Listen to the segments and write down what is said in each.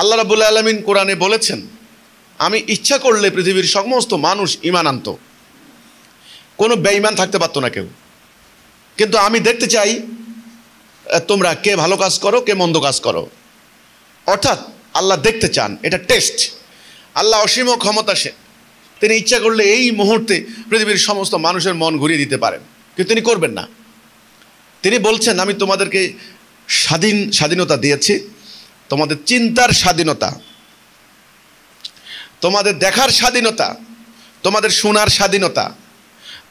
আল্লাহ রাব্বুল আলামিন কোরআনে বলেছেন, আমি ইচ্ছা করলে পৃথিবীর সমস্ত মানুষ ঈমান আনতো, কোনো বেঈমান থাকতে পারতো না কেউ। কিন্তু আমি দেখতে চাই তোমরা কে ভালো কাজ করো, কে মন্দ কাজ করো। অর্থাৎ আল্লাহ দেখতে চান, এটা টেস্ট। আল্লাহ অসীম ক্ষমতাশীল, তিনি ইচ্ছা করলে এই মুহূর্তে পৃথিবীর সমস্ত মানুষের মন ঘুরিয়ে দিতে পারেন, কিন্তু তিনি করবেন না। তিনি বলছেন, আমি তোমাদেরকে স্বাধীনতা দিয়েছি, তোমাদের চিন্তার স্বাধীনতা, তোমাদের দেখার স্বাধীনতা, তোমাদের শোনার স্বাধীনতা,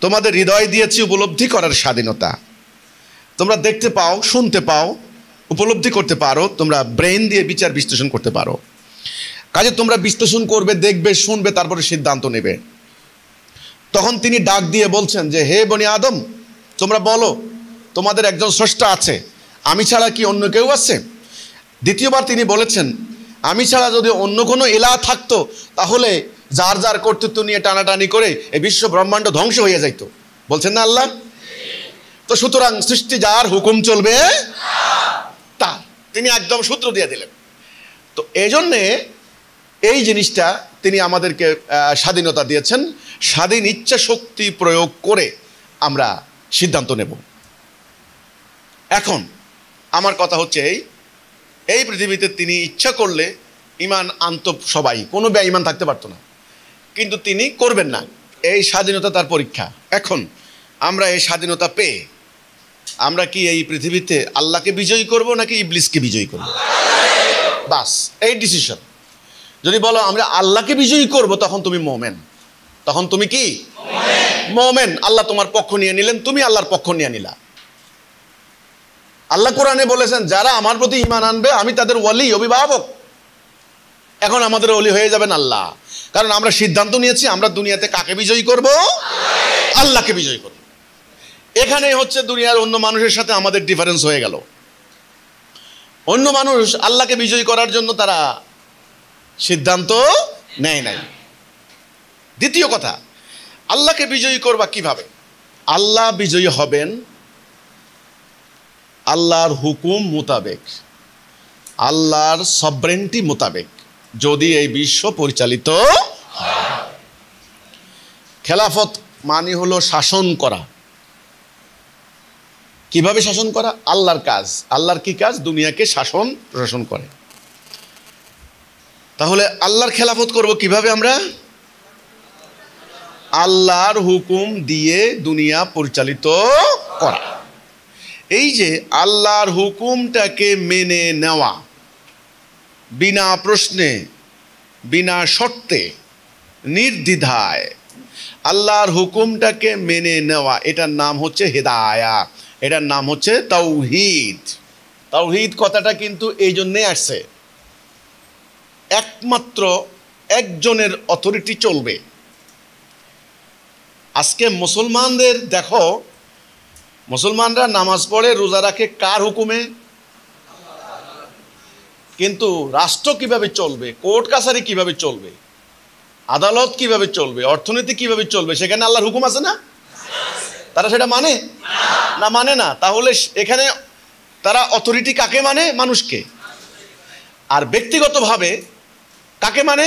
তোমাদের হৃদয় দিয়েছি উপলব্ধি করার স্বাধীনতা। তোমরা দেখতে পাও, শুনতে পাও, উপলব্ধি করতে পারো, তোমরা ব্রেন দিয়ে বিচার বিশ্লেষণ করতে পারো। কাজে তোমরা বিশ্লেষণ করবে, দেখবে, শুনবে, তারপরে সিদ্ধান্ত নেবে। তখন তিনি ডাক দিয়ে বলছেন যে, হে বনি আদম, তোমরা বলো তোমাদের একজন স্রষ্টা আছে, আমি ছাড়া কি অন্য কেউ আছে? দ্বিতীয়বার তিনি বলেছেন, আমি ছাড়া যদি অন্য কোনো ইলাহ থাকতো তাহলে যার যার কর্তৃত্ব নিয়ে টানাটানি করে এই বিশ্ব ব্রহ্মাণ্ড ধ্বংস হয়ে যাইত। বলছেন না আল্লাহ? তো সুতরাং সৃষ্টি যার, হুকুম চলবে তার। তিনি একদম সূত্র দিয়ে দিলেন। তো এই জন্যে এই জিনিসটা তিনি আমাদেরকে স্বাধীনতা দিয়েছেন। স্বাধীন ইচ্ছা শক্তি প্রয়োগ করে আমরা সিদ্ধান্ত নেব। এখন আমার কথা হচ্ছে এই পৃথিবীতে তিনি ইচ্ছা করলে ঈমান আনত সবাই, কোনো বেঈমান থাকতে পারতো না, কিন্তু তিনি করবেন না। এই স্বাধীনতা তার পরীক্ষা। এখন আমরা এই স্বাধীনতা পেয়ে আমরা কি এই পৃথিবীতে আল্লাহকে বিজয়ী করব নাকি ইবলিসকে বিজয়ী করব? বাস এই ডিসিশন। যদি বলো আমরা আল্লাহকে বিজয়ী করব, তখন তুমি মোমেন। তখন তুমি কি মোমেন। আল্লাহ তোমার পক্ষ নিয়ে নিলেন, তুমি আল্লাহর পক্ষ নিয়ে নিলা। আল্লাহ কোরআনে বলেছেন, যারা আমার প্রতি ঈমান আনবে আমি তাদের ওয়ালি, অভিভাবক। এখন আমাদের ওলি হয়ে যাবেন আল্লাহ, কারণ আমরা সিদ্ধান্ত নিয়েছি আমরা দুনিয়াতে কাকে বিজয়ী করব? আল্লাহকে বিজয়ী করব। এখানেই হচ্ছে দুনিয়ার অন্য মানুষের সাথে আমাদের ডিফারেন্স হয়ে গেল। অন্য মানুষ আল্লাহকে বিজয়ী করার জন্য তারা সিদ্ধান্ত নেয় নাই। দ্বিতীয় কথা, আল্লাহকে বিজয়ী করবা কিভাবে? আল্লাহ বিজয়ী হবেন আল্লাহর হুকুম মোতাবেক, আল্লাহর সবরেন্টি মোতাবেক, যদি এই বিশ্ব পরিচালিত হয়। খেলাফত মানে হলো শাসন করা। কিভাবে শাসন করা? আল্লাহর কাজ। আল্লাহর কি কাজ? দুনিয়াকে শাসন প্রশাসন করে। তাহলে আল্লাহর খেলাফত করব কিভাবে আমরা? আল্লাহর হুকুম দিয়ে দুনিয়া পরিচালিত করা। এই যে আল্লাহর হুকুমটাকে মেনে নেওয়া, বিনা প্রশ্নে, বিনা শর্তে, নির্দ্বিধায় আল্লাহর হুকুমটাকে মেনে নেওয়া, এটার নাম হচ্ছে হেদায়া, এটার নাম হচ্ছে তাওহীদ। তাওহীদ কথাটা কিন্তু এই জন্যে আসছে, একমাত্র একজনের অথরিটি চলবে। আজকে মুসলমানদের দেখো, মুসলমানরা নামাজ পড়ে, রোজা রাখে কার হুকুমে? কিন্তু রাষ্ট্র কিভাবে চলবে, কোর্ট কাছারি কিভাবে চলবে, আদালত কিভাবে চলবে, অর্থনীতি কিভাবে চলবে, সেখানে আল্লাহর হুকুম আছে না? তারা সেটা মানে না? মানে না। তাহলে এখানে তারা অথরিটি কাকে মানে? মানুষকে। আর ব্যক্তিগতভাবে কাকে মানে?